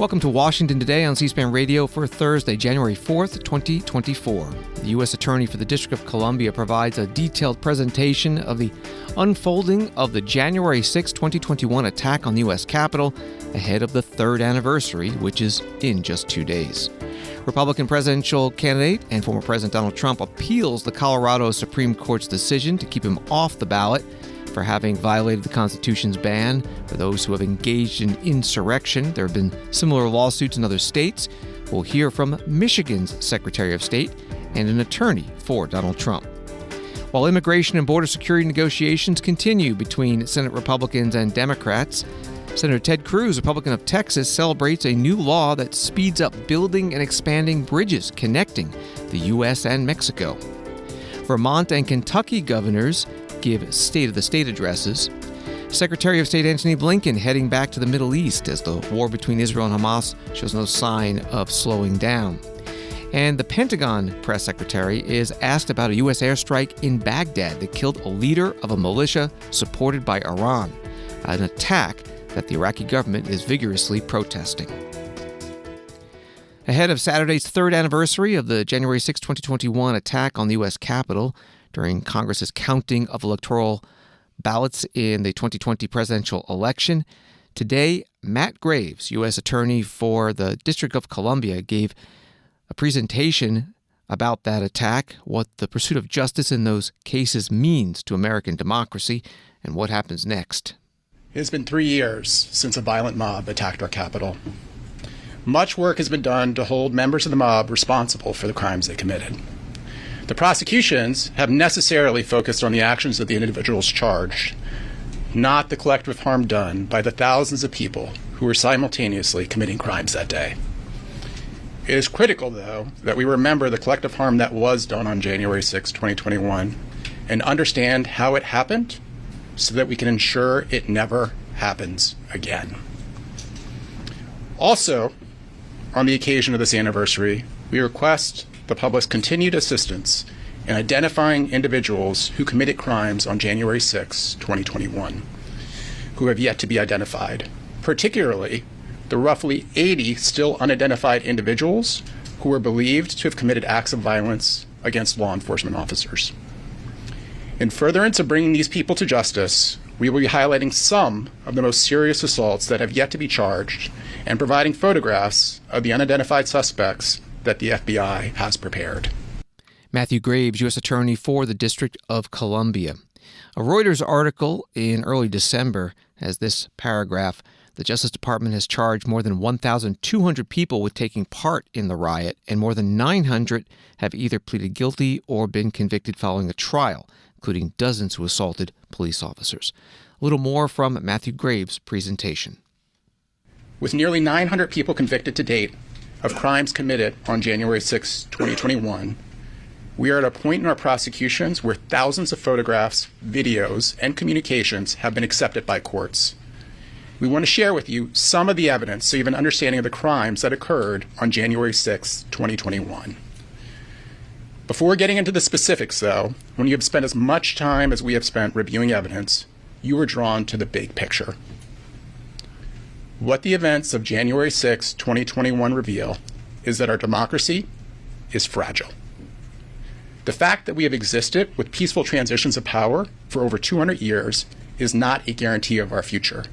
Welcome to Washington Today on C-SPAN Radio for Thursday, January 4th, 2024. The U.S. Attorney for the District of Colombia provides a detailed presentation of the unfolding of the January 6, 2021 attack on the U.S. Capitol ahead of the third anniversary, which is in just 2 days. Republican presidential candidate and former President Donald Trump appeals the Colorado Supreme Court's decision to keep him off the ballot for having violated the Constitution's ban for those who have engaged in insurrection. There have been similar lawsuits in other states. We'll hear from Michigan's Secretary of State and an attorney for Donald Trump. While immigration and border security negotiations continue between Senate Republicans and Democrats, Senator Ted Cruz, Republican of Texas, celebrates a new law that speeds up building and expanding bridges connecting the U.S. and Mexico. Vermont and Kentucky governors give State of the State addresses. Secretary of State Antony Blinken heading back to the Middle East as the war between Israel and Hamas shows no sign of slowing down. And the Pentagon press secretary is asked about a U.S. airstrike in Baghdad that killed a leader of a militia supported by Iran, an attack that the Iraqi government is vigorously protesting. Ahead of Saturday's third anniversary of the January 6, 2021 attack on the U.S. Capitol, during Congress's counting of electoral ballots in the 2020 presidential election, today, Matt Graves, U.S. Attorney for the District of Colombia, gave a presentation about that attack, what the pursuit of justice in those cases means to American democracy, and what happens next. It has been 3 years since a violent mob attacked our Capitol. Much work has been done to hold members of the mob responsible for the crimes they committed. The prosecutions have necessarily focused on the actions of the individuals charged, not the collective harm done by the thousands of people who were simultaneously committing crimes that day. It is critical, though, that we remember the collective harm that was done on January 6, 2021, and understand how it happened so that we can ensure it never happens again. Also, on the occasion of this anniversary, we request the public's continued assistance in identifying individuals who committed crimes on January 6, 2021, who have yet to be identified, particularly the roughly 80 still unidentified individuals who were believed to have committed acts of violence against law enforcement officers. In furtherance of bringing these people to justice, we will be highlighting some of the most serious assaults that have yet to be charged and providing photographs of the unidentified suspects that the FBI has prepared. Matthew Graves, U.S. Attorney for the District of Columbia. A Reuters article in early December has this paragraph: the Justice Department has charged more than 1,200 people with taking part in the riot, and more than 900 have either pleaded guilty or been convicted following a trial, including dozens who assaulted police officers. A little more from Matthew Graves' presentation. With nearly 900 people convicted to date of crimes committed on January 6, 2021, we are at a point in our prosecutions where thousands of photographs, videos, and communications have been accepted by courts. We want to share with you some of the evidence so you have an understanding of the crimes that occurred on January 6, 2021. Before getting into the specifics, though, when you have spent as much time as we have spent reviewing evidence, you are drawn to the big picture. What the events of January 6, 2021 reveal is that our democracy is fragile. The fact that we have existed with peaceful transitions of power for over 200 years is not a guarantee of our future.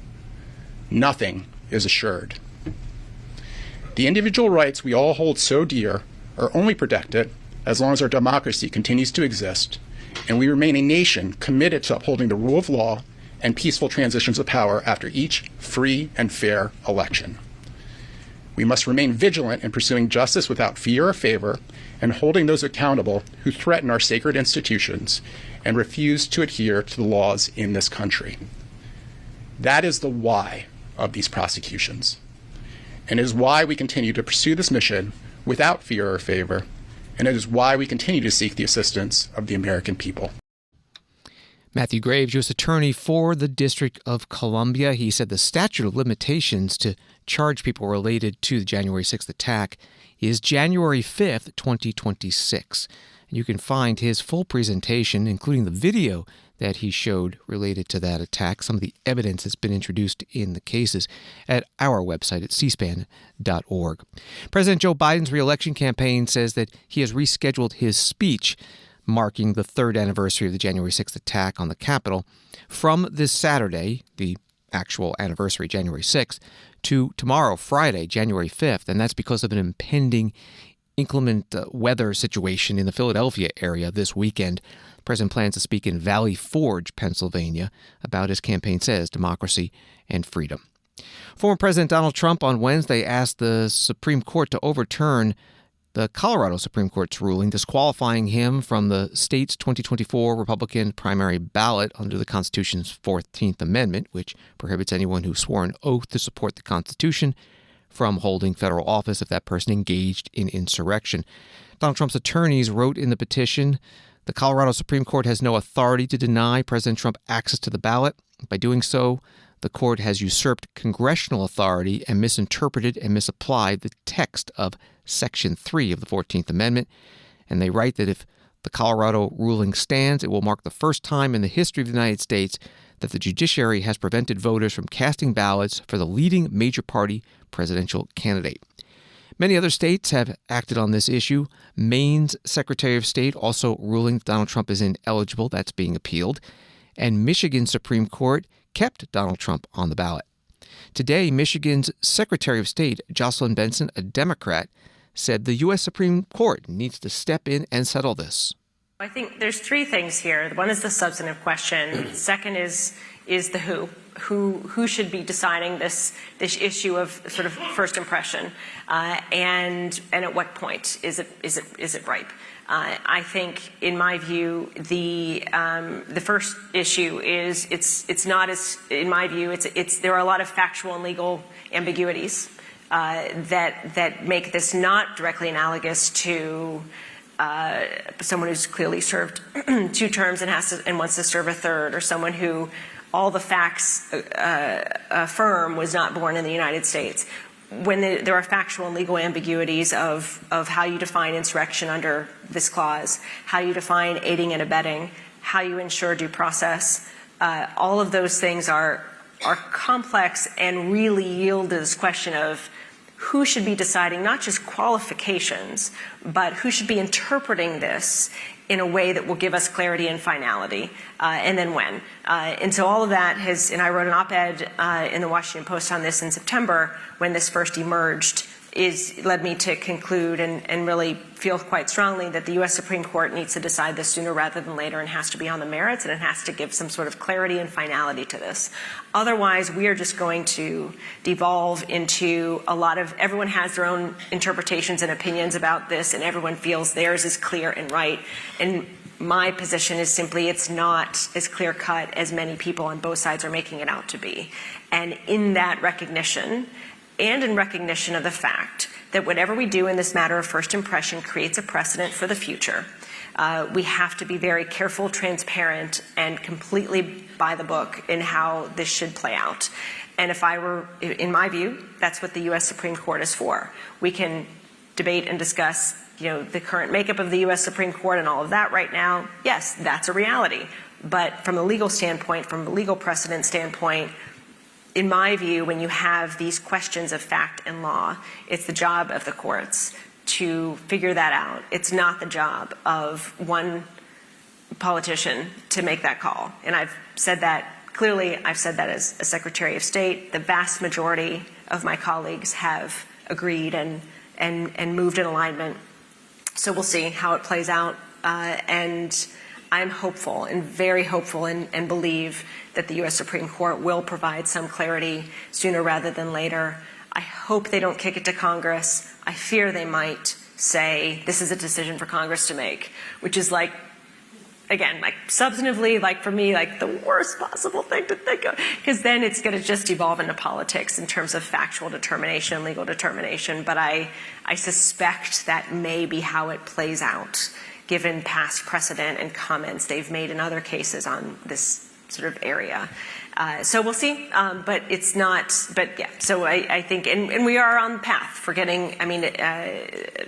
Nothing is assured. The individual rights we all hold so dear are only protected as long as our democracy continues to exist, and we remain a nation committed to upholding the rule of law and peaceful transitions of power after each free and fair election. We must remain vigilant in pursuing justice without fear or favor and holding those accountable who threaten our sacred institutions and refuse to adhere to the laws in this country. That is the why of these prosecutions, and it is why we continue to pursue this mission without fear or favor, and it is why we continue to seek the assistance of the American people. Matthew Graves, U.S. Attorney for the District of Columbia. He said the statute of limitations to charge people related to the January 6th attack is January 5th, 2026. And you can find his full presentation, including the video that he showed related to that attack. Some of the evidence has been introduced in the cases at our website at cspan.org. President Joe Biden's reelection campaign says that he has rescheduled his speech marking the third anniversary of the January 6th attack on the Capitol from this Saturday, the actual anniversary, January 6th, to tomorrow, Friday, January 5th, and that's because of an impending inclement weather situation in the Philadelphia area this weekend. The president plans to speak in Valley Forge, Pennsylvania, about, his campaign says, democracy and freedom. Former President Donald Trump on Wednesday asked the Supreme Court to overturn the Colorado Supreme Court's ruling disqualifying him from the state's 2024 Republican primary ballot under the Constitution's 14th Amendment, which prohibits anyone who swore an oath to support the Constitution from holding federal office if that person engaged in insurrection. Donald Trump's attorneys wrote in the petition, the Colorado Supreme Court has no authority to deny President Trump access to the ballot. By doing so, the court has usurped congressional authority and misinterpreted and misapplied the text of Section 3 of the 14th Amendment. And they write that if the Colorado ruling stands, it will mark the first time in the history of the United States that the judiciary has prevented voters from casting ballots for the leading major party presidential candidate. Many other states have acted on this issue. Maine's Secretary of State also ruling Donald Trump is ineligible. That's being appealed. And Michigan's Supreme Court kept Donald Trump on the ballot. Today, Michigan's Secretary of State, Jocelyn Benson, a Democrat, said the U.S. Supreme Court needs to step in and settle this. I think there's three things here. One is the substantive question. Second is the who. Who should be deciding this issue of sort of first impression, and at what point is it ripe? I think, in my view, the first issue is it's not as, in my view, there are a lot of factual and legal ambiguities that make this not directly analogous to someone who's clearly served 2 terms and wants to serve a third, or someone who all the facts affirm was not born in the United States. When there are factual and legal ambiguities of how you define insurrection under this clause, how you define aiding and abetting, how you ensure due process, all of those things are complex and really yield to this question of who should be deciding not just qualifications, but who should be interpreting this in a way that will give us clarity and finality, and then when. And so all of that has, and I wrote an op-ed in the Washington Post on this in September when this first emerged, led me to conclude and really feel quite strongly that the U.S. Supreme Court needs to decide this sooner rather than later, and has to be on the merits, and it has to give some sort of clarity and finality to this. Otherwise, we are just going to devolve into a lot of, everyone has their own interpretations and opinions about this, and everyone feels theirs is clear and right. And my position is simply it's not as clear-cut as many people on both sides are making it out to be. And in that recognition, and in recognition of the fact that whatever we do in this matter of first impression creates a precedent for the future, we have to be very careful, transparent, and completely by the book in how this should play out. And if I were, in my view, that's what the U.S. Supreme Court is for. We can debate and discuss, the current makeup of the U.S. Supreme Court and all of that right now. Yes, that's a reality. But from a legal standpoint, from a legal precedent standpoint, in my view, when you have these questions of fact and law, it's the job of the courts to figure that out. It's not the job of one politician to make that call. And I've said that clearly. I've said that as a Secretary of State. The vast majority of my colleagues have agreed and moved in alignment. So we'll see how it plays out. And I'm hopeful and very hopeful and believe that the U.S. Supreme Court will provide some clarity sooner rather than later. I hope they don't kick it to Congress. I fear they might say this is a decision for Congress to make, which is substantively, for me, the worst possible thing to think of, because then it's going to just evolve into politics in terms of factual determination, legal determination. But I suspect that may be how it plays out, given past precedent and comments they've made in other cases on this sort of area. So we'll see, but it's not, but yeah, so I think, and we are on the path for getting,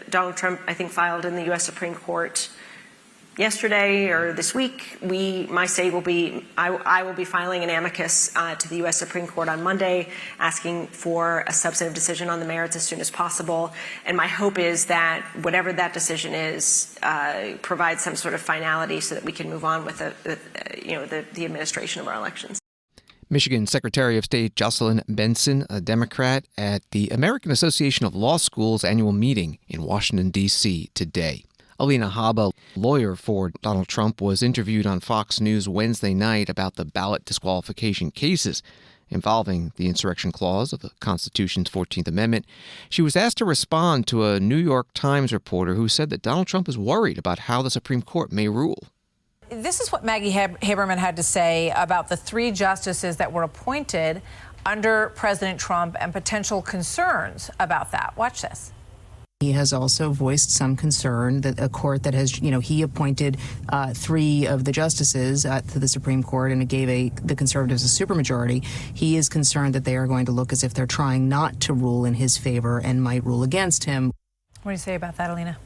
Donald Trump, I think, filed in the U.S. Supreme Court yesterday or this week, my state will be, I will be filing an amicus to the U.S. Supreme Court on Monday, asking for a substantive decision on the merits as soon as possible. And my hope is that whatever that decision is, provides some sort of finality so that we can move on with the administration of our elections. Michigan Secretary of State Jocelyn Benson, a Democrat, at the American Association of Law Schools annual meeting in Washington, D.C. today. Alina Habba, lawyer for Donald Trump, was interviewed on Fox News Wednesday night about the ballot disqualification cases involving the insurrection clause of the Constitution's 14th Amendment. She was asked to respond to a New York Times reporter who said that Donald Trump is worried about how the Supreme Court may rule. This is what Maggie Haberman had to say about the 3 justices that were appointed under President Trump and potential concerns about that. Watch this. He has also voiced some concern that a court that has, he appointed 3 of the justices to the Supreme Court and it gave the conservatives a supermajority. He is concerned that they are going to look as if they're trying not to rule in his favor and might rule against him. What do you say about that, Alina?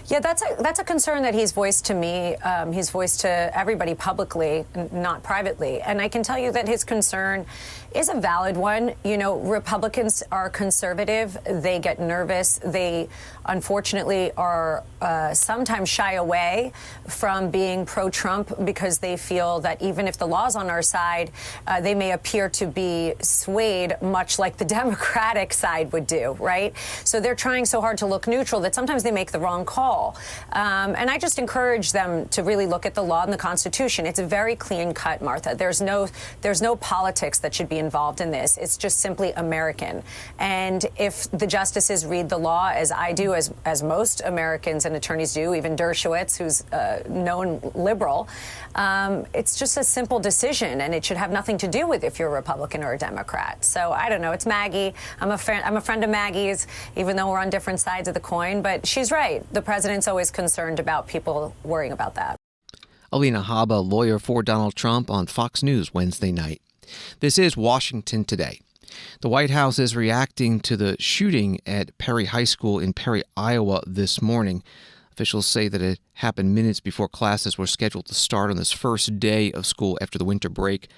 Yeah, that's a concern that he's voiced to me. He's voiced to everybody publicly, not privately. And I can tell you that his concern is a valid one. Republicans are conservative. They get nervous. They, unfortunately, are sometimes shy away from being pro-Trump because they feel that even if the law's on our side, they may appear to be swayed much like the Democratic side would do, right? So they're trying so hard to look neutral that sometimes they make the wrong call. And I just encourage them to really look at the law and the Constitution. It's very clean cut, Martha. There's no politics that should be involved in this. It's just simply American. And if the justices read the law as I do, as most Americans and attorneys do, even Dershowitz, who's a known liberal, it's just a simple decision, and it should have nothing to do with if you're a Republican or a Democrat. So I don't know. It's Maggie. I'm a friend of Maggie's, even though we're on different sides of the coin. But she's right. The president's always concerned about people worrying about that. Alina Habba, lawyer for Donald Trump, on Fox News Wednesday night. This is Washington Today. The White House is reacting to the shooting at Perry High School in Perry, Iowa this morning. Officials say that it happened minutes before classes were scheduled to start on this first day of school after the winter break.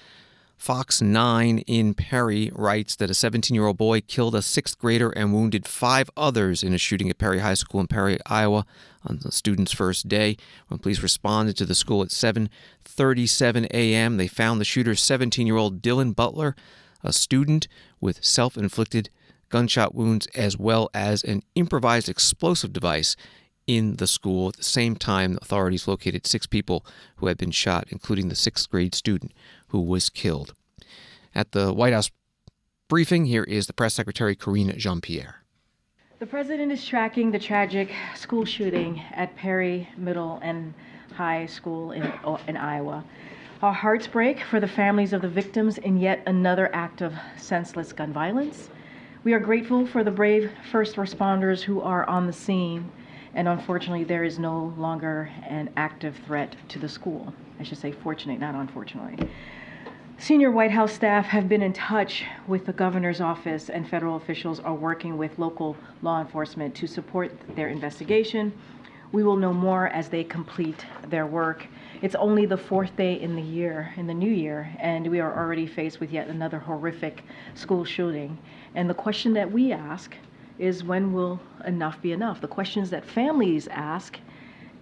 Fox 9 in Perry writes that a 17-year-old boy killed a 6th grader and wounded 5 others in a shooting at Perry High School in Perry, Iowa on the student's first day. When police responded to the school at 7:37 a.m., they found the shooter, 17-year-old Dylan Butler, a student with self-inflicted gunshot wounds as well as an improvised explosive device in the school. At the same time, authorities located 6 people who had been shot, including the 6th grade student who was killed. At the White House briefing, here is the press secretary, Karine Jean-Pierre. The president is tracking the tragic school shooting at Perry Middle and High School in Iowa. Our hearts break for the families of the victims in yet another act of senseless gun violence. We are grateful for the brave first responders who are on the scene, and unfortunately there is no longer an active threat to the school. I should say fortunate, not unfortunately. Senior White House staff have been in touch with the governor's office, and federal officials are working with local law enforcement to support their investigation. We will know more as they complete their work. It's only the 4th day in the new year, and we are already faced with yet another horrific school shooting. And the question that we ask is, when will enough be enough? The questions that families ask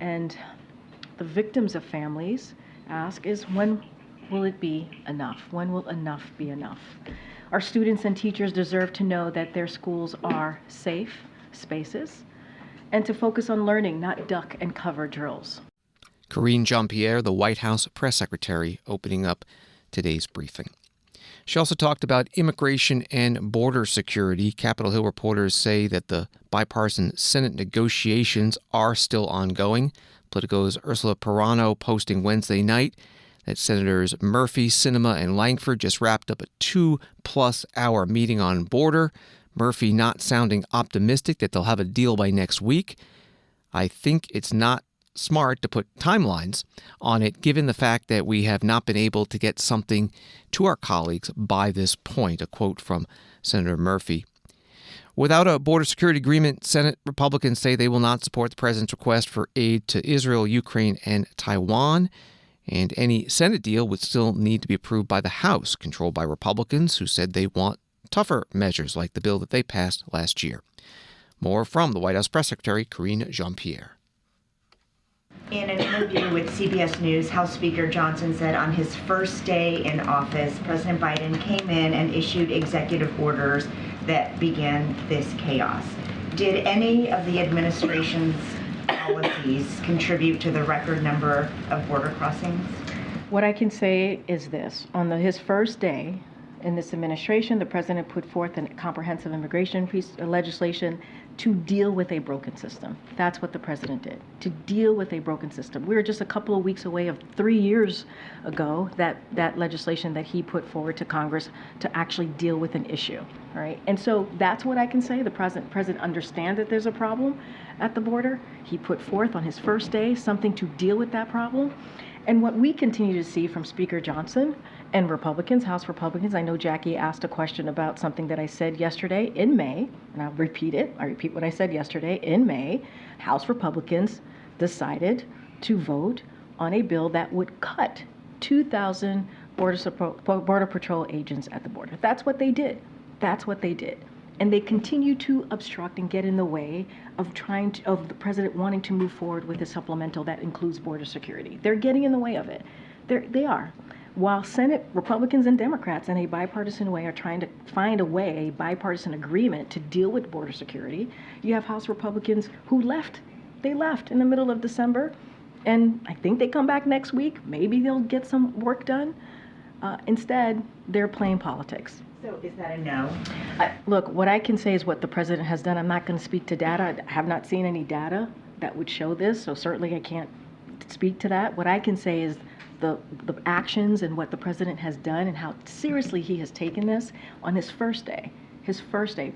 and the victims of families ask is, when will it be enough? When will enough be enough? Our students and teachers deserve to know that their schools are safe spaces and to focus on learning, not duck and cover drills. Karine Jean-Pierre, the White House press secretary, opening up today's briefing. She also talked about immigration and border security. Capitol Hill reporters say that the bipartisan Senate negotiations are still ongoing. Politico's Ursula Perrano posting Wednesday night that Senators Murphy, Sinema, and Langford just wrapped up a 2+ hour meeting on border. Murphy not sounding optimistic that they'll have a deal by next week. I think it's not smart to put timelines on it, given the fact that we have not been able to get something to our colleagues by this point, a quote from Senator Murphy. Without a border security agreement, Senate Republicans say they will not support the president's request for aid to Israel, Ukraine, and Taiwan. And any Senate deal would still need to be approved by the House, controlled by Republicans who said they want tougher measures like the bill that they passed last year. More from the White House Press Secretary, Karine Jean-Pierre. In an interview with CBS News, House Speaker Johnson said on his first day in office, President Biden came in and issued executive orders that began this chaos. Did any of the administration's policies contribute to the record number of border crossings? What I can say is this. On his first day in this administration, the president put forth a comprehensive immigration legislation to deal with a broken system. That's what the president did, to deal with a broken system. We were just a couple of weeks away of 3 years ago that legislation that he put forward to Congress to actually deal with an issue, all right? And so that's what I can say. The president understands that there's a problem at the border. He put forth on his first day something to deal with that problem. And what we continue to see from Speaker Johnson and Republicans, House Republicans, I know Jackie asked a question about something that I said yesterday in May, and I'll repeat it. I repeat what I said yesterday. In May, House Republicans decided to vote on a bill that would cut 2,000 Border Patrol agents at the border. That's what they did. That's what they did. And they continue to obstruct and get in the way of the president wanting to move forward with a supplemental that includes border security. They're getting in the way of it. They are. While Senate Republicans and Democrats in a bipartisan way are trying to find a way, a bipartisan agreement to deal with border security, you have House Republicans who left. They left in the middle of December, and I think they come back next week. Maybe they'll get some work done. Instead, they're playing politics. So is that a no? Look, what I can say is what the president has done. I'm not going to speak to data. I have not seen any data that would show this, so certainly I can't speak to that. What I can say is the actions and what the president has done and how seriously he has taken this on his first day,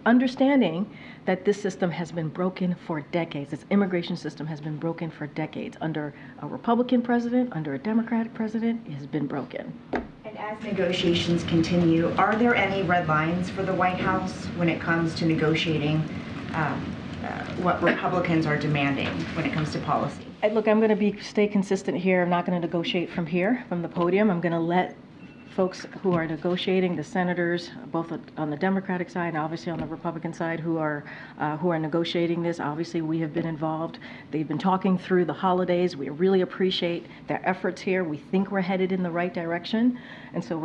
understanding that this system has been broken for decades. This immigration system has been broken for decades. Under a Republican president, under a Democratic president, it has been broken. And as negotiations continue, are there any red lines for the White House when it comes to negotiating what Republicans are demanding when it comes to policy? Look, I'm going to stay consistent here. I'm not going to negotiate from here, from the podium. I'm going to let folks who are negotiating, the senators, both on the Democratic side and obviously on the Republican side, who are negotiating this. Obviously, we have been involved. They've been talking through the holidays. We really appreciate their efforts here. We think we're headed in the right direction, and so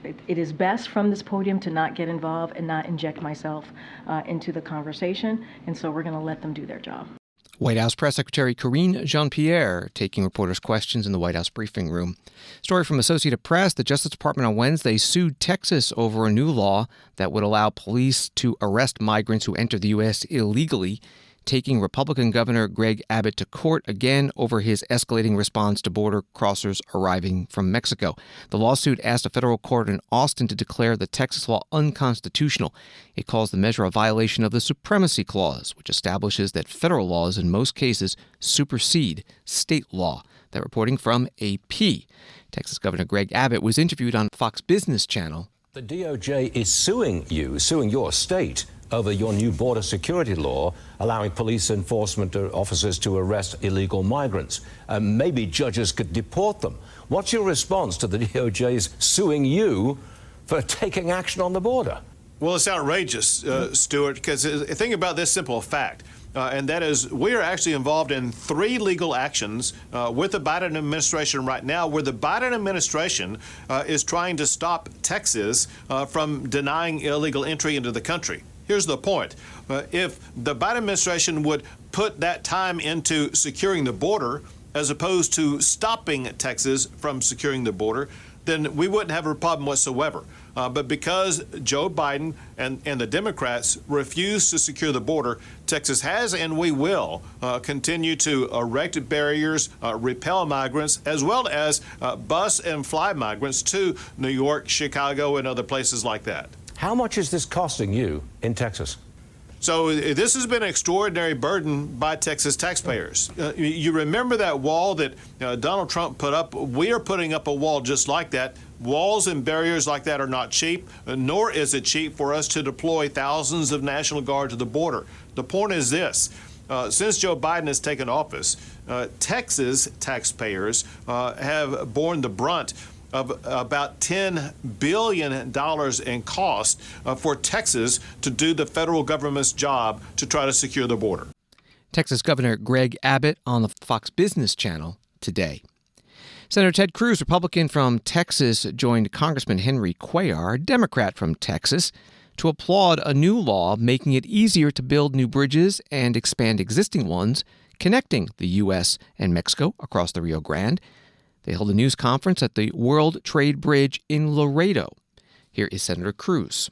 it is best from this podium to not get involved and not inject myself into the conversation, and so we're going to let them do their job. White House Press Secretary Karine Jean-Pierre taking reporters' questions in the White House briefing room. Story from Associated Press. The Justice Department on Wednesday sued Texas over a new law that would allow police to arrest migrants who enter the U.S. illegally, taking Republican Governor Greg Abbott to court again over his escalating response to border crossers arriving from Mexico. The lawsuit asked a federal court in Austin to declare the Texas law unconstitutional. It calls the measure a violation of the Supremacy Clause, which establishes that federal laws in most cases supersede state law. That reporting from AP. Texas Governor Greg Abbott was interviewed on Fox Business Channel. The DOJ is suing your state, over your new border security law, allowing police enforcement officers to arrest illegal migrants. Maybe judges could deport them. What's your response to the DOJ's suing you for taking action on the border? Well, it's outrageous, Stuart, because think about this simple fact. And that is, we are actually involved in 3 legal actions with the Biden administration right now, where the Biden administration is trying to stop Texas from denying illegal entry into the country. Here's the point. If the Biden administration would put that time into securing the border as opposed to stopping Texas from securing the border, then we wouldn't have a problem whatsoever. But because Joe Biden and the Democrats refuse to secure the border, Texas has and we will continue to erect barriers, repel migrants, as well as bus and fly migrants to New York, Chicago, and other places like that. How much is this costing you in Texas? So this has been an extraordinary burden by Texas taxpayers. You remember that wall that Donald Trump put up? We are putting up a wall just like that. Walls and barriers like that are not cheap, nor is it cheap for us to deploy thousands of National Guard to the border. The point is this. Since Joe Biden has taken office, Texas taxpayers have borne the brunt of about $10 billion in cost for Texas to do the federal government's job to try to secure the border. Texas Governor Greg Abbott on the Fox Business Channel today. Senator Ted Cruz, Republican from Texas, joined Congressman Henry Cuellar, Democrat from Texas, to applaud a new law making it easier to build new bridges and expand existing ones connecting the U.S. and Mexico across the Rio Grande. They held a news conference at the World Trade Bridge in Laredo. Here is Senator Cruz.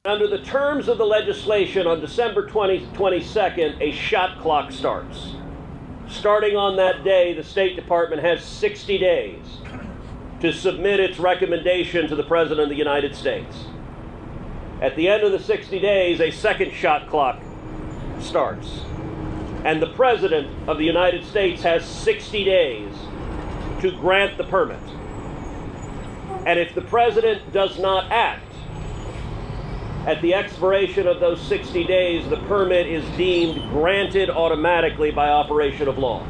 Under the terms of the legislation, on December 22nd, a shot clock starts. Starting on that day, the State Department has 60 days to submit its recommendation to the President of the United States. At the end of the 60 days, a second shot clock starts. And the President of the United States has 60 days to grant the permit. And if the President does not act, at the expiration of those 60 days, the permit is deemed granted automatically by operation of law.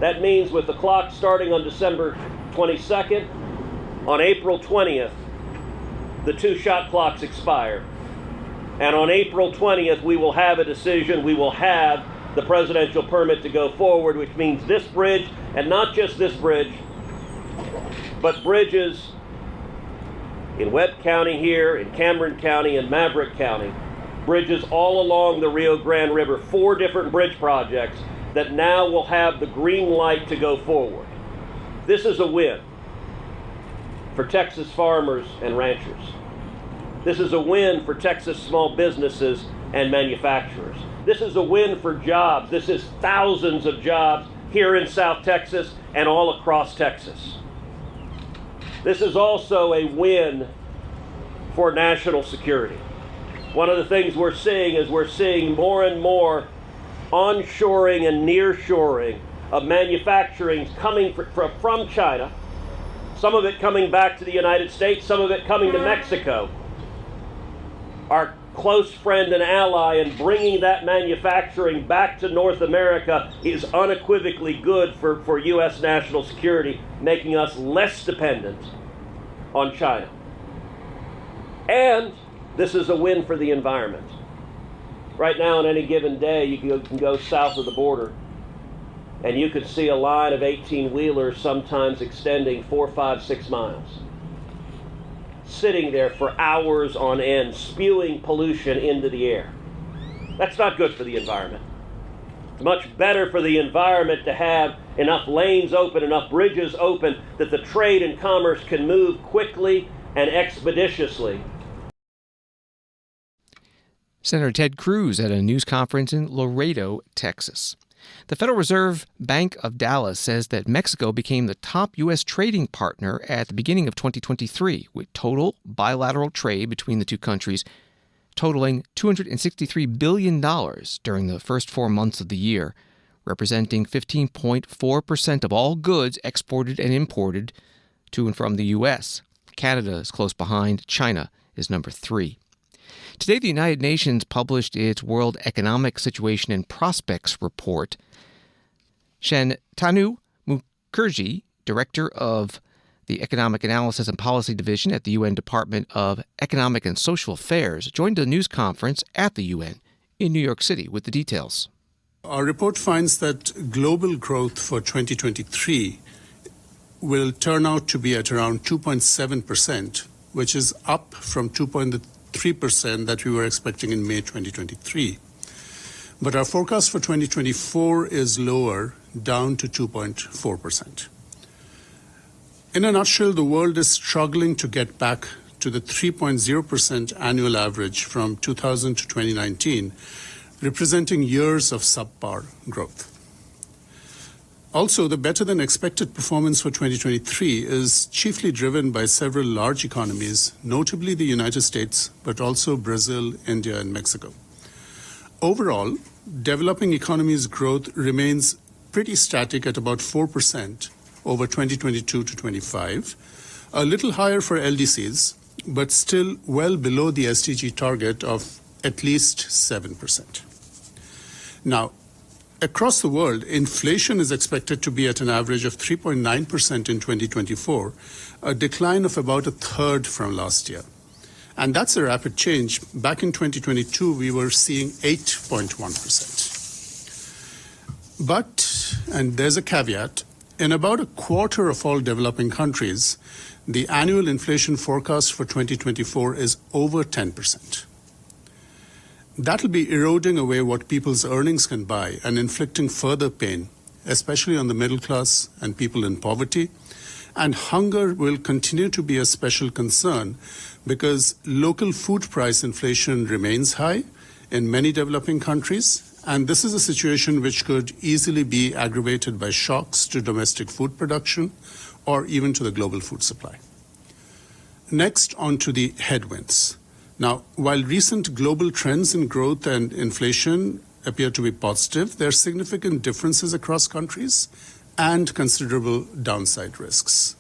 That means with the clock starting on December 22nd, on April 20th, the two shot clocks expire. And on April 20th, we will have a decision. We will have the presidential permit to go forward, which means this bridge, and not just this bridge, but bridges in Webb County here, in Cameron County, and Maverick County, bridges all along the Rio Grande River, 4 different bridge projects that now will have the green light to go forward. This is a win for Texas farmers and ranchers. This is a win for Texas small businesses and manufacturers. This is a win for jobs. This is thousands of jobs here in South Texas and all across Texas. This is also a win for national security. One of the things we're seeing is we're seeing more and more onshoring and nearshoring of manufacturing coming from China, some of it coming back to the United States, some of it coming to Mexico. Our close friend and ally in bringing that manufacturing back to North America is unequivocally good for U.S. national security, making us less dependent on China. And this is a win for the environment. Right now, on any given day, you can go south of the border, and you could see a line of 18-wheelers sometimes extending 4, 5, 6 miles, sitting there for hours on end, spewing pollution into the air. That's not good for the environment. It's much better for the environment to have enough lanes open, enough bridges open, that the trade and commerce can move quickly and expeditiously. Senator Ted Cruz at a news conference in Laredo, Texas. The Federal Reserve Bank of Dallas says that Mexico became the top U.S. trading partner at the beginning of 2023, with total bilateral trade between the two countries totaling $263 billion during the first 4 months of the year, representing 15.4% of all goods exported and imported to and from the U.S. Canada is close behind. China is number 3. Today, the United Nations published its World Economic Situation and Prospects report. Shantanu Mukherjee, director of the Economic Analysis and Policy Division at the UN Department of Economic and Social Affairs, joined a news conference at the UN in New York City with the details. Our report finds that global growth for 2023 will turn out to be at around 2.7%, which is up from 2.3% that we were expecting in May 2023. But our forecast for 2024 is lower, down to 2.4%. In a nutshell, the world is struggling to get back to the 3.0% annual average from 2000 to 2019, representing years of subpar growth. Also, the better-than-expected performance for 2023 is chiefly driven by several large economies, notably the United States, but also Brazil, India, and Mexico. Overall, developing economies' growth remains pretty static at about 4% over 2022 to 25, a little higher for LDCs, but still well below the SDG target of at least 7%. Now, across the world, inflation is expected to be at an average of 3.9% in 2024, a decline of about a third from last year. And that's a rapid change. Back in 2022, we were seeing 8.1%. But, and there's a caveat, in about a quarter of all developing countries, the annual inflation forecast for 2024 is over 10%. That'll be eroding away what people's earnings can buy and inflicting further pain, especially on the middle class and people in poverty. And hunger will continue to be a special concern because local food price inflation remains high in many developing countries. And this is a situation which could easily be aggravated by shocks to domestic food production or even to the global food supply. Next, on to the headwinds. Now, while recent global trends in growth and inflation appear to be positive, there are significant differences across countries and considerable downside risks.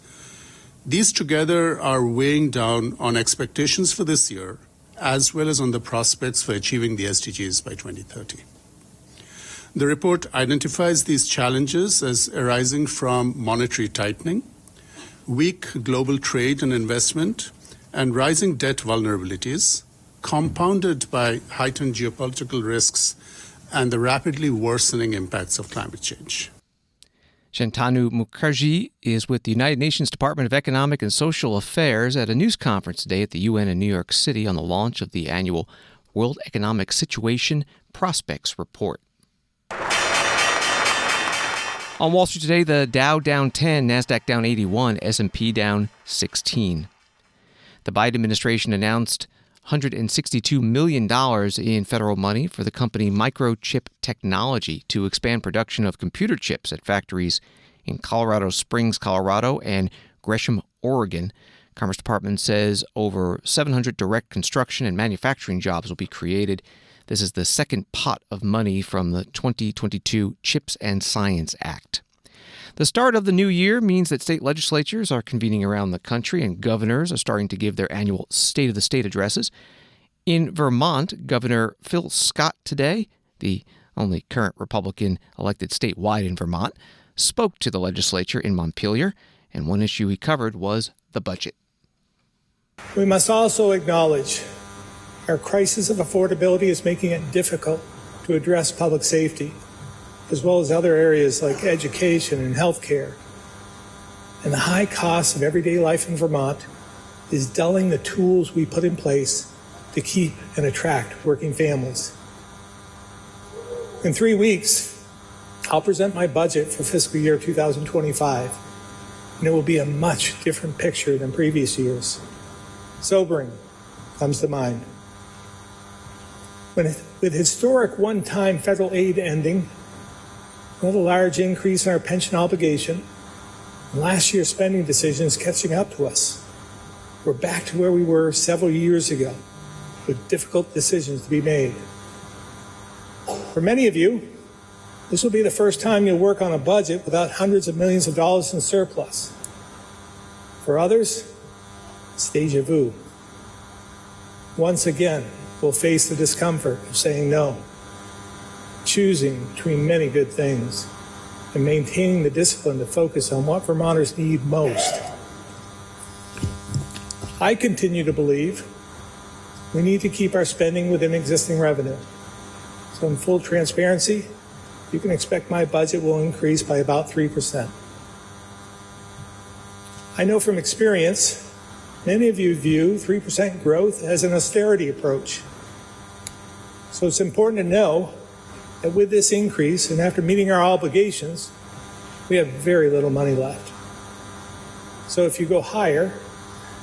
These together are weighing down on expectations for this year, as well as on the prospects for achieving the SDGs by 2030. The report identifies these challenges as arising from monetary tightening, weak global trade and investment, and rising debt vulnerabilities, compounded by heightened geopolitical risks and the rapidly worsening impacts of climate change. Shantanu Mukherjee is with the United Nations Department of Economic and Social Affairs at a news conference today at the UN in New York City on the launch of the annual World Economic Situation Prospects Report. On Wall Street today, the Dow down 10, NASDAQ down 81, S&P down 16. The Biden administration announced $162 million in federal money for the company Microchip Technology to expand production of computer chips at factories in Colorado Springs, Colorado, and Gresham, Oregon. Commerce Department says over 700 direct construction and manufacturing jobs will be created. This is the second pot of money from the 2022 CHIPS and Science Act. The start of the new year means that state legislatures are convening around the country and governors are starting to give their annual State of the State addresses. In Vermont, Governor Phil Scott today, the only current Republican elected statewide in Vermont, spoke to the legislature in Montpelier, and one issue he covered was the budget. We must also acknowledge our crisis of affordability is making it difficult to address public safety, as well as other areas like education and health care. And the high cost of everyday life in Vermont is dulling the tools we put in place to keep and attract working families. In 3 weeks, I'll present my budget for fiscal year 2025, and it will be a much different picture than previous years. Sobering comes to mind. With historic one-time federal aid ending, another large increase in our pension obligation, and last year's spending decisions catching up to us, we're back to where we were several years ago, with difficult decisions to be made. For many of you, this will be the first time you'll work on a budget without hundreds of millions of dollars in surplus. For others, it's déjà vu. Once again, we'll face the discomfort of saying no, choosing between many good things, and maintaining the discipline to focus on what Vermonters need most. I continue to believe we need to keep our spending within existing revenue. So in full transparency, you can expect my budget will increase by about 3%. I know from experience, many of you view 3% growth as an austerity approach. So it's important to know that with this increase and after meeting our obligations, we have very little money left. So if you go higher,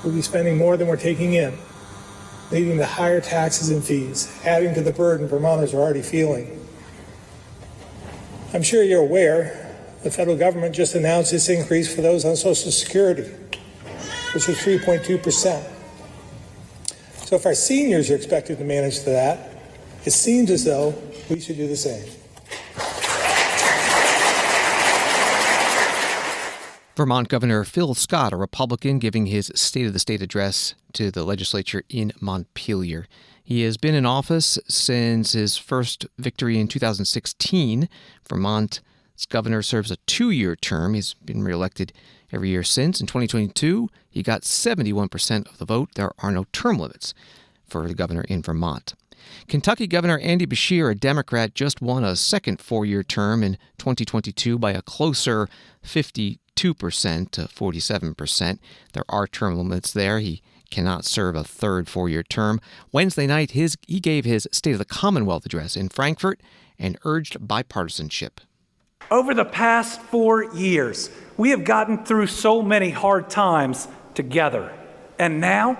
we'll be spending more than we're taking in, leading to higher taxes and fees, adding to the burden Vermonters are already feeling. I'm sure you're aware the federal government just announced this increase for those on Social Security, which was 3.2%. So if our seniors are expected to manage to that, It seems as though we should do the same. Vermont Governor Phil Scott, a Republican, giving his State of the State address to the legislature in Montpelier. He has been in office since his first victory in 2016. Vermont's governor serves a 2-year term. He's been reelected every year since. In 2022, he got 71% of the vote. There are no term limits for the governor in Vermont. Kentucky Governor Andy Beshear, a Democrat, just won a second 4-year term in 2022 by a closer 52% to 47%. There are term limits there. He cannot serve a third 4-year term. Wednesday night, he gave his State of the Commonwealth address in Frankfort and urged bipartisanship. Over the past 4 years, we have gotten through so many hard times together. And now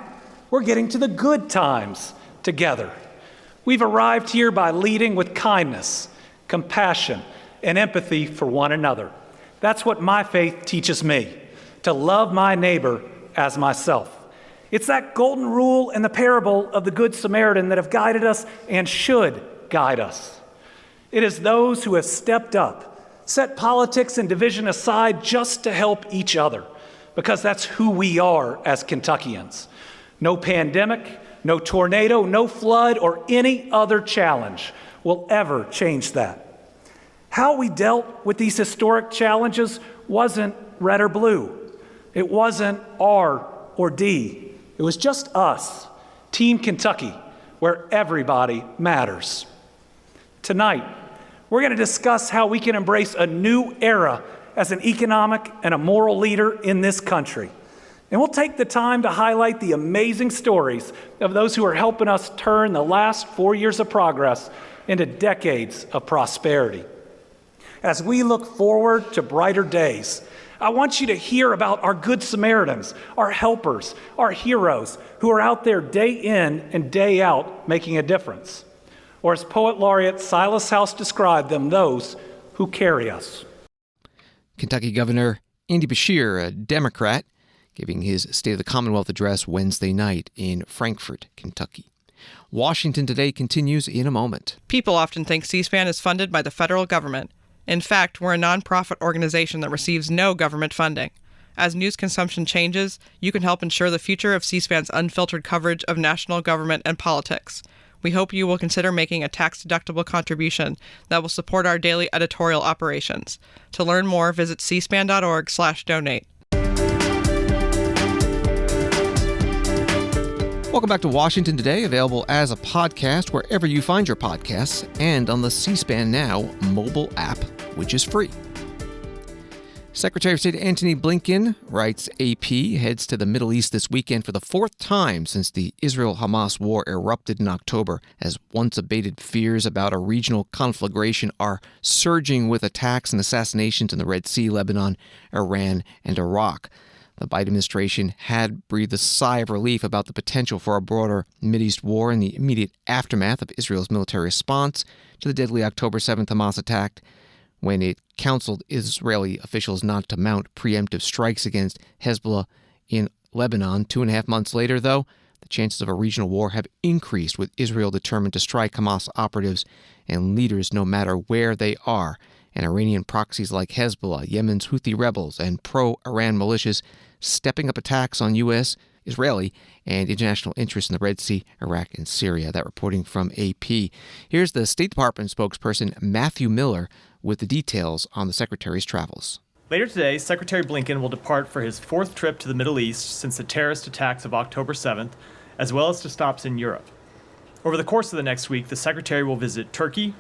we're getting to the good times together. We've arrived here by leading with kindness, compassion, and empathy for one another. That's what my faith teaches me, to love my neighbor as myself. It's that golden rule and the parable of the Good Samaritan that have guided us and should guide us. It is those who have stepped up, set politics and division aside just to help each other, because that's who we are as Kentuckians. No pandemic, no tornado, no flood, or any other challenge will ever change that. How we dealt with these historic challenges wasn't red or blue. It wasn't R or D. It was just us, Team Kentucky, where everybody matters. Tonight, we're going to discuss how we can embrace a new era as an economic and a moral leader in this country. And we'll take the time to highlight the amazing stories of those who are helping us turn the last 4 years of progress into decades of prosperity. As we look forward to brighter days, I want you to hear about our Good Samaritans, our helpers, our heroes who are out there day in and day out making a difference. Or as Poet Laureate Silas House described them, those who carry us. Kentucky Governor Andy Beshear, a Democrat, giving his State of the Commonwealth address Wednesday night in Frankfort, Kentucky. Washington Today continues in a moment. People often think C-SPAN is funded by the federal government. In fact, we're a nonprofit organization that receives no government funding. As news consumption changes, you can help ensure the future of C-SPAN's unfiltered coverage of national government and politics. We hope you will consider making a tax-deductible contribution that will support our daily editorial operations. To learn more, visit cspan.org/donate. Welcome back to Washington Today, available as a podcast wherever you find your podcasts and on the C-SPAN Now mobile app, which is free. Secretary of State Antony Blinken, writes AP, heads to the Middle East this weekend for the 4th time since the Israel-Hamas war erupted in October, as once abated fears about a regional conflagration are surging with attacks and assassinations in the Red Sea, Lebanon, Iran, and Iraq. The Biden administration had breathed a sigh of relief about the potential for a broader Mideast war in the immediate aftermath of Israel's military response to the deadly October 7th Hamas attack, when it counseled Israeli officials not to mount preemptive strikes against Hezbollah in Lebanon. 2.5 months later, though, the chances of a regional war have increased, with Israel determined to strike Hamas operatives and leaders no matter where they are, and Iranian proxies like Hezbollah, Yemen's Houthi rebels, and pro-Iran militias stepping up attacks on U.S., Israeli, and international interests in the Red Sea, Iraq, and Syria. That reporting from AP. Here's the State Department spokesperson Matthew Miller with the details on the Secretary's travels. Later today, Secretary Blinken will depart for his 4th trip to the Middle East since the terrorist attacks of October 7th, as well as to stops in Europe. Over the course of the next week, the Secretary will visit Turkey,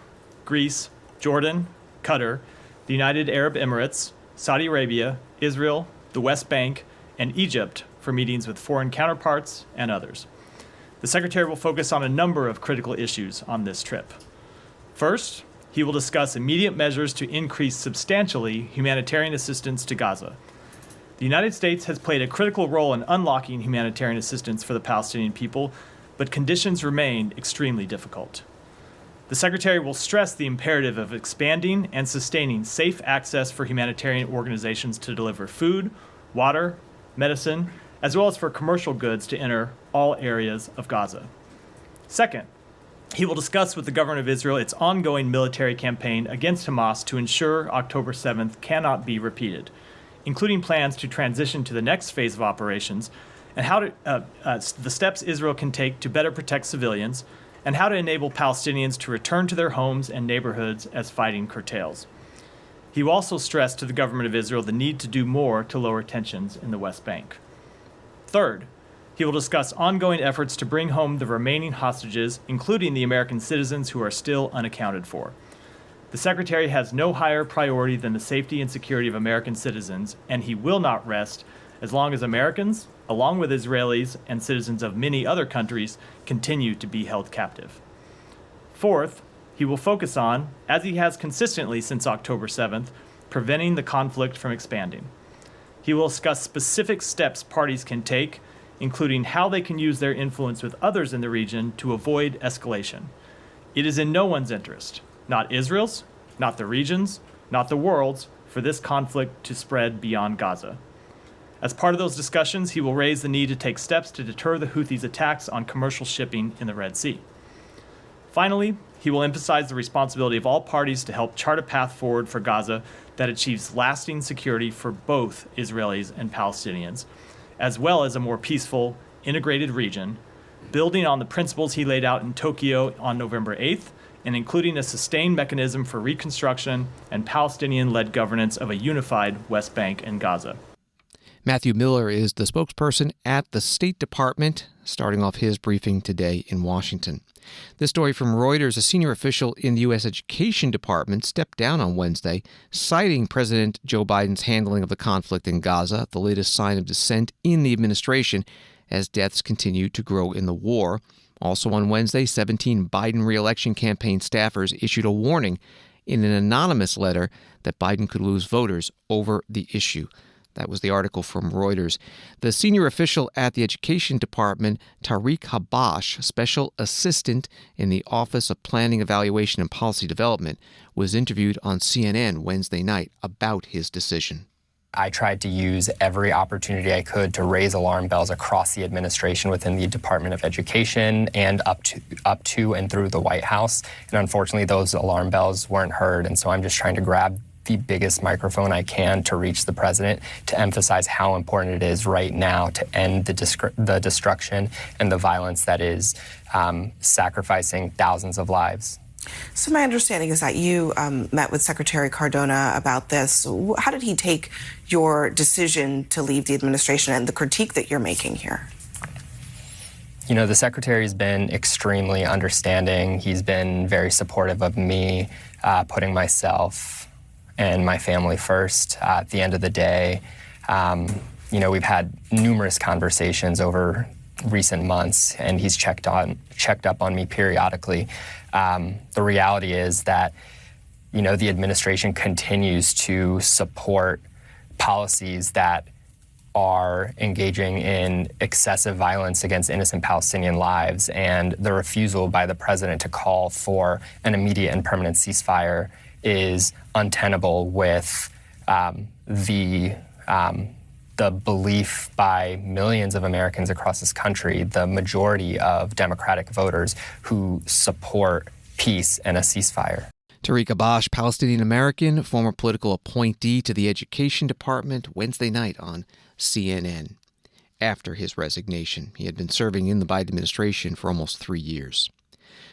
Greece, Jordan, Qatar, the United Arab Emirates, Saudi Arabia, Israel, the West Bank, and Egypt for meetings with foreign counterparts and others. The Secretary will focus on a number of critical issues on this trip. First, he will discuss immediate measures to increase substantially humanitarian assistance to Gaza. The United States has played a critical role in unlocking humanitarian assistance for the Palestinian people, but conditions remain extremely difficult. The Secretary will stress the imperative of expanding and sustaining safe access for humanitarian organizations to deliver food, water, medicine, as well as for commercial goods to enter all areas of Gaza. Second, He will discuss with the government of Israel its ongoing military campaign against Hamas to ensure October 7th cannot be repeated, including plans to transition to the next phase of operations and how the steps Israel can take to better protect civilians and how to enable Palestinians to return to their homes and neighborhoods as fighting curtails. He will also stress to the government of Israel the need to do more to lower tensions in the West Bank. Third, he will discuss ongoing efforts to bring home the remaining hostages, including the American citizens who are still unaccounted for. The Secretary has no higher priority than the safety and security of American citizens, and he will not rest as long as Americans, along with Israelis and citizens of many other countries, continue to be held captive. Fourth, he will focus on, as he has consistently since October 7th, preventing the conflict from expanding. He will discuss specific steps parties can take, including how they can use their influence with others in the region to avoid escalation. It is in no one's interest, not Israel's, not the region's, not the world's, for this conflict to spread beyond Gaza. As part of those discussions, he will raise the need to take steps to deter the Houthis' attacks on commercial shipping in the Red Sea. Finally, he will emphasize the responsibility of all parties to help chart a path forward for Gaza that achieves lasting security for both Israelis and Palestinians, as well as a more peaceful, integrated region, building on the principles he laid out in Tokyo on November 8th, and including a sustained mechanism for reconstruction and Palestinian-led governance of a unified West Bank and Gaza. Matthew Miller is the spokesperson at the State Department, starting off his briefing today in Washington. This story from Reuters: a senior official in the U.S. Education Department stepped down on Wednesday, citing President Joe Biden's handling of the conflict in Gaza, the latest sign of dissent in the administration as deaths continue to grow in the war. Also on Wednesday, 17 Biden re-election campaign staffers issued a warning in an anonymous letter that Biden could lose voters over the issue. That was the article from Reuters. The senior official at the Education Department, Tariq Habash, special assistant in the Office of Planning, Evaluation, and Policy Development, was interviewed on CNN Wednesday night about his decision. I tried to use every opportunity I could to raise alarm bells across the administration within the Department of Education and up to and through the White House. And unfortunately, those alarm bells weren't heard. And so I'm just trying to grab the biggest microphone I can to reach the president, to emphasize how important it is right now to end the destruction and the violence that is sacrificing thousands of lives. So my understanding is that you met with Secretary Cardona about this. How did he take your decision to leave the administration and the critique that you're making here? You know, the secretary's been extremely understanding. He's been very supportive of me, putting myself and my family first. At the end of the day, you know, we've had numerous conversations over recent months, and he's checked up on me periodically. The reality is that, you know, the administration continues to support policies that are engaging in excessive violence against innocent Palestinian lives, and the refusal by the president to call for an immediate and permanent ceasefire is untenable with the belief by millions of Americans across this country, the majority of Democratic voters who support peace and a ceasefire. Tariq Habash, Palestinian-American, former political appointee to the Education Department, Wednesday night on CNN. After his resignation, he had been serving in the Biden administration for almost 3 years.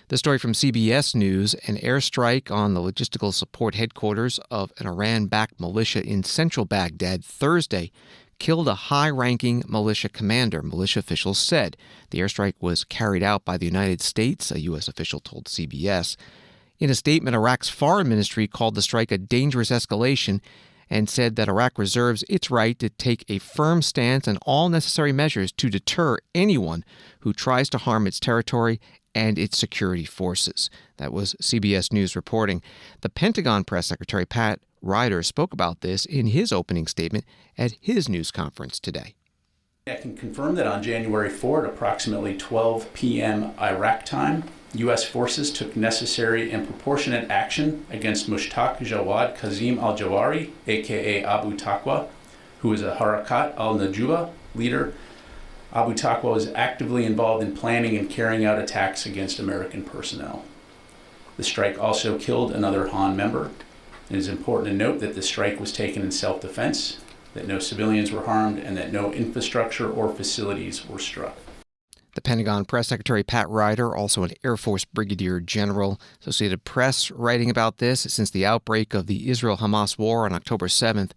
The story from CBS News: an airstrike on the logistical support headquarters of an Iran-backed militia in central Baghdad Thursday killed a high-ranking militia commander, militia officials said. The airstrike was carried out by the United States, a U.S. official told CBS. In a statement, Iraq's foreign ministry called the strike a dangerous escalation and said that Iraq reserves its right to take a firm stance on all necessary measures to deter anyone who tries to harm its territory and its security forces. That was CBS News reporting. The Pentagon press secretary, Pat Ryder, spoke about this in his opening statement at his news conference today. I can confirm that on January 4 at approximately 12 p.m. Iraq time, U.S. forces took necessary and proportionate action against Mushtaq Jawad Kazim al-Jawari, a.k.a. Abu Taqwa, who is a Harakat al-Najuba leader Abu Taqwa was actively involved in planning and carrying out attacks against American personnel. The strike also killed another Han member. It is important to note that the strike was taken in self-defense, that no civilians were harmed, and that no infrastructure or facilities were struck. The Pentagon Press Secretary Pat Ryder, also an Air Force Brigadier General, Associated Press writing about this: since the outbreak of the Israel-Hamas war on October 7th,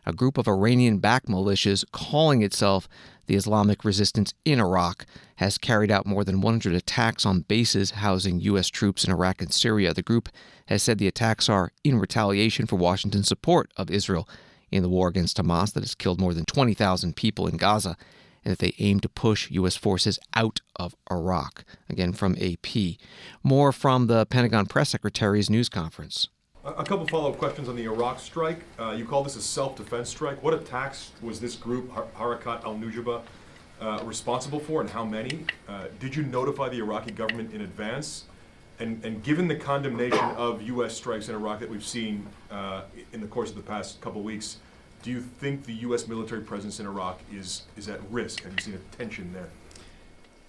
a group of Iranian-backed militias calling itself the Islamic Resistance in Iraq has carried out more than 100 attacks on bases housing U.S. troops in Iraq and Syria. The group has said the attacks are in retaliation for Washington's support of Israel in the war against Hamas that has killed more than 20,000 people in Gaza, and that they aim to push U.S. forces out of Iraq. Again, from AP. More from the Pentagon Press Secretary's news conference. A couple follow-up questions on the Iraq strike. You call this a self-defense strike. What attacks was this group, Harakat al-Nujaba, responsible for, and how many? Did you notify the Iraqi government in advance? And given the condemnation of U.S. strikes in Iraq that we've seen in the course of the past couple weeks, do you think the U.S. military presence in Iraq is at risk? Have you seen a tension there?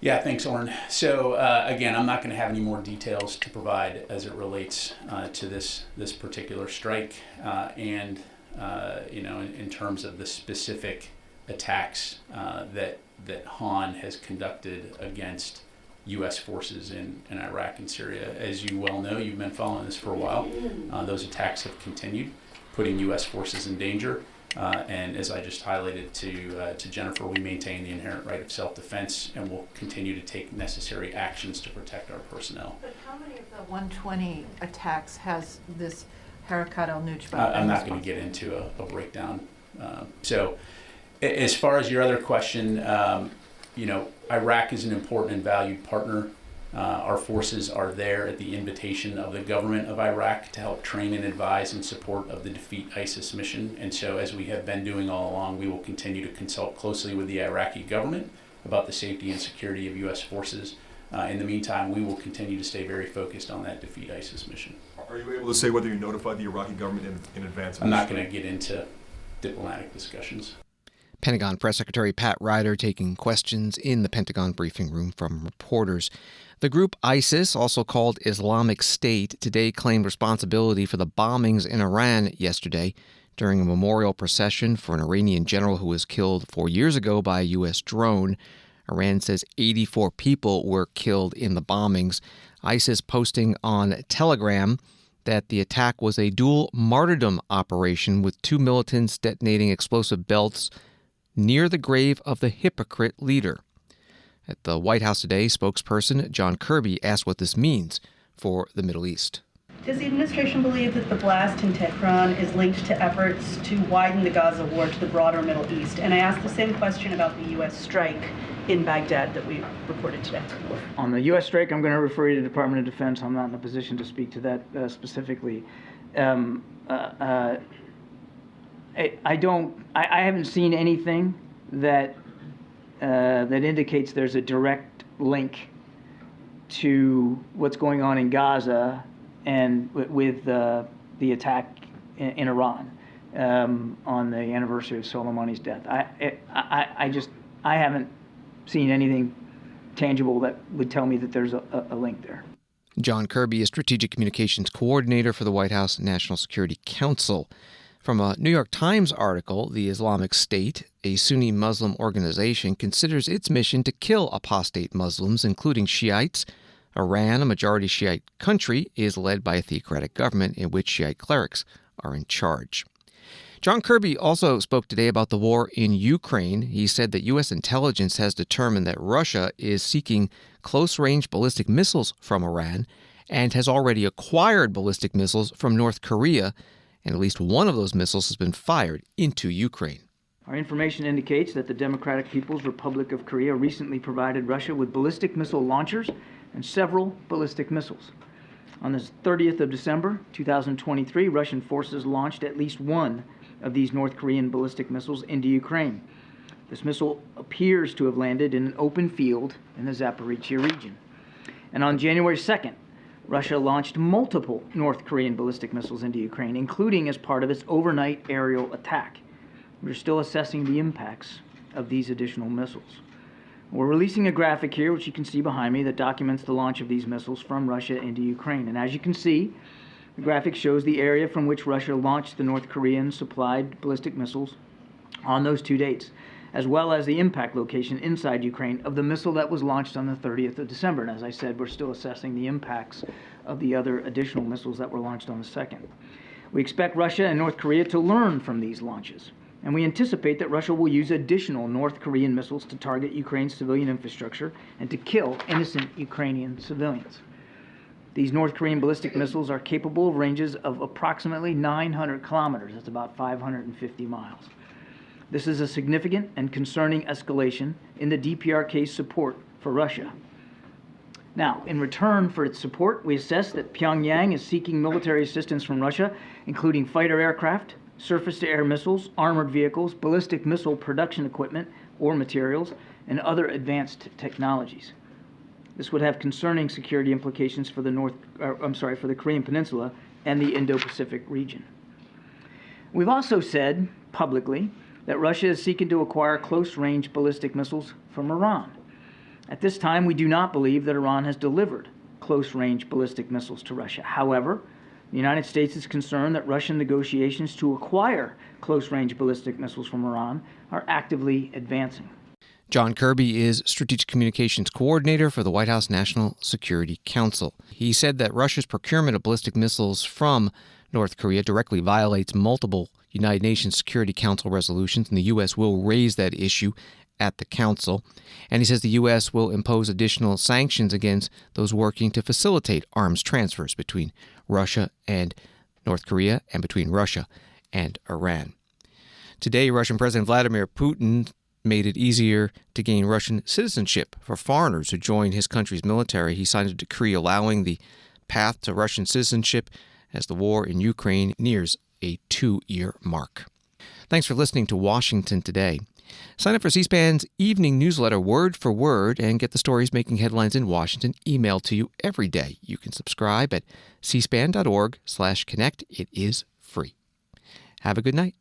Yeah, thanks, Orrin. So again, I'm not going to have any more details to provide as it relates to this particular strike, and in terms of the specific attacks that Han has conducted against U.S. forces in Iraq and Syria. As you well know, you've been following this for a while. Those attacks have continued, putting U.S. forces in danger. And as I just highlighted to Jennifer, we maintain the inherent right of self-defense, and will continue to take necessary actions to protect our personnel. But how many of the 120 attacks has this Harakat al-Nujaba? I'm not going to get into a breakdown. So as far as your other question, Iraq is an important and valued partner. Our forces are there at the invitation of the government of Iraq to help train and advise in support of the Defeat ISIS mission. And so, as we have been doing all along, we will continue to consult closely with the Iraqi government about the safety and security of U.S. forces. In the meantime, we will continue to stay very focused on that Defeat ISIS mission. Are you able to say whether you notified the Iraqi government in advance? I'm not going to get into diplomatic discussions. Pentagon Press Secretary Pat Ryder taking questions in the Pentagon briefing room from reporters. The group ISIS, also called Islamic State, today claimed responsibility for the bombings in Iran yesterday during a memorial procession for an Iranian general who was killed 4 years ago by a U.S. drone. Iran says 84 people were killed in the bombings. ISIS posting on Telegram that the attack was a dual martyrdom operation with two militants detonating explosive belts near the grave of the hypocrite leader. At the White House today, spokesperson John Kirby asked what this means for the Middle East. Does the administration believe that the blast in Tehran is linked to efforts to widen the Gaza war to the broader Middle East? And I asked the same question about the U.S. strike in Baghdad that we reported today. On the U.S. strike, I'm going to refer you to the Department of Defense. I'm not in a position to speak to that specifically. I haven't seen anything that indicates there's a direct link to what's going on in Gaza and with the attack in Iran on the anniversary of Soleimani's death. I haven't seen anything tangible that would tell me that there's a link there. John Kirby is Strategic Communications Coordinator for the White House National Security Council. From a New York Times article, the Islamic State, a Sunni Muslim organization, considers its mission to kill apostate Muslims, including Shiites. Iran, a majority Shiite country, is led by a theocratic government in which Shiite clerics are in charge. John Kirby also spoke today about the war in Ukraine. He said that U.S. intelligence has determined that Russia is seeking close-range ballistic missiles from Iran and has already acquired ballistic missiles from North Korea, and at least one of those missiles has been fired into Ukraine. Our information indicates that the Democratic People's Republic of Korea recently provided Russia with ballistic missile launchers and several ballistic missiles. On the 30th of December, 2023, Russian forces launched at least one of these North Korean ballistic missiles into Ukraine. This missile appears to have landed in an open field in the Zaporizhia region. And on January 2nd, Russia launched multiple North Korean ballistic missiles into Ukraine, including as part of its overnight aerial attack. We're still assessing the impacts of these additional missiles. We're releasing a graphic here, which you can see behind me, that documents the launch of these missiles from Russia into Ukraine. And as you can see, the graphic shows the area from which Russia launched the North Korean supplied ballistic missiles on those 2 dates, as well as the impact location inside Ukraine of the missile that was launched on the 30th of December. And as I said, we're still assessing the impacts of the other additional missiles that were launched on the 2nd. We expect Russia and North Korea to learn from these launches, and we anticipate that Russia will use additional North Korean missiles to target Ukraine's civilian infrastructure and to kill innocent Ukrainian civilians. These North Korean ballistic missiles are capable of ranges of approximately 900 kilometers. That's about 550 miles. This is a significant and concerning escalation in the DPRK's support for Russia. Now, in return for its support, we assess that Pyongyang is seeking military assistance from Russia, including fighter aircraft, surface-to-air missiles, armored vehicles, ballistic missile production equipment or materials, and other advanced technologies. This would have concerning security implications for the Korean Peninsula and the Indo-Pacific region. We've also said publicly that Russia is seeking to acquire close-range ballistic missiles from Iran. At this time, we do not believe that Iran has delivered close-range ballistic missiles to Russia. However, the United States is concerned that Russian negotiations to acquire close-range ballistic missiles from Iran are actively advancing. John Kirby is Strategic Communications Coordinator for the White House National Security Council. He said that Russia's procurement of ballistic missiles from North Korea directly violates multiple United Nations Security Council resolutions, and the U.S. will raise that issue at the Council. And he says the U.S. will impose additional sanctions against those working to facilitate arms transfers between Russia and North Korea and between Russia and Iran. Today, Russian President Vladimir Putin made it easier to gain Russian citizenship for foreigners who join his country's military. He signed a decree allowing the path to Russian citizenship as the war in Ukraine nears a 2-year mark. Thanks for listening to Washington Today. Sign up for C-SPAN's evening newsletter word for word and get the stories making headlines in Washington emailed to you every day. You can subscribe at cspan.org/connect. It is free. Have a good night.